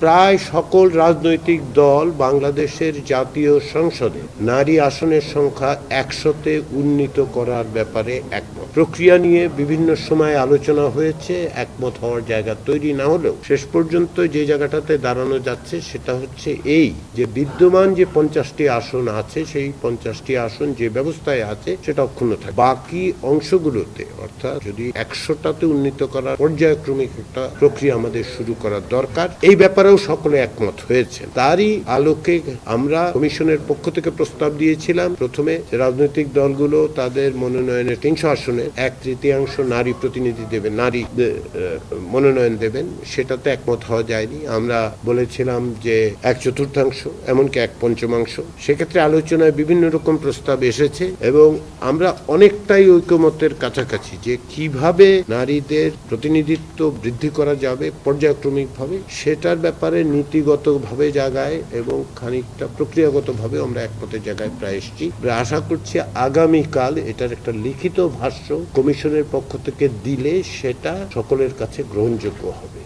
প্রায় সকল রাজনৈতিক দল বাংলাদেশের জাতীয় সংসদে নারী আসনের সংখ্যা 100-তে উন্নীত করার ব্যাপারে একমত। প্রক্রিয়া নিয়ে বিভিন্ন সময় আলোচনা হয়েছে, একমত হওয়ার জায়গা তৈরি না হলেও শেষ পর্যন্ত যে জায়গাটাতে দাঁড়ানো যাচ্ছে সেটা হচ্ছে এই যে বিদ্যমান যে 50টি আসন আছে সেই 50টি আসন যে ব্যবস্থায় আছে সেটা অক্ষুণ্ণ থাকে। বাকি অংশগুলোতে অর্থাৎ যদি 100টাতে উন্নীত করার পর্যায়ক্রমিক একটা প্রক্রিয়া আমাদের শুরু করার দরকার, এই ব্যাপারেও সকলে একমত হয়েছে। তারই আলোকে আমরা কমিশনের পক্ষ থেকে প্রস্তাব দিয়েছিলাম প্রথমে রাজনৈতিক দলগুলো তাদের মনোনয়নের 300 আসনে 1/3 নারী প্রতিনিধি দেবেন, নারী মনোনয়ন দেবেন। সেটাতে একমত হওয়া যায়নি। আমরা বলেছিলাম যে 1/4, এমনকি 1/5। সেক্ষেত্রে আলোচনায় বিভিন্ন রকম প্রস্তাব এসেছে এবং আমরা অনেকটাই ঐকমত্যের কাছাকাছি যে কিভাবে নারীদের প্রতিনিধিত্ব বৃদ্ধি করা যাবে পর্যায়ক্রমিকভাবে, সেটার ব্যাপারে নীতিগতভাবে জায়গায় এবং খানিকটা প্রক্রিয়াগতভাবে আমরা একমতের জায়গায় প্রায় এসেছি। আশা করছি আগামীকাল এটার একটা লিখিত ভাষ্য কমিশনের পক্ষ থেকে দিলে সেটা সকলের কাছে গ্রহণযোগ্য হবে।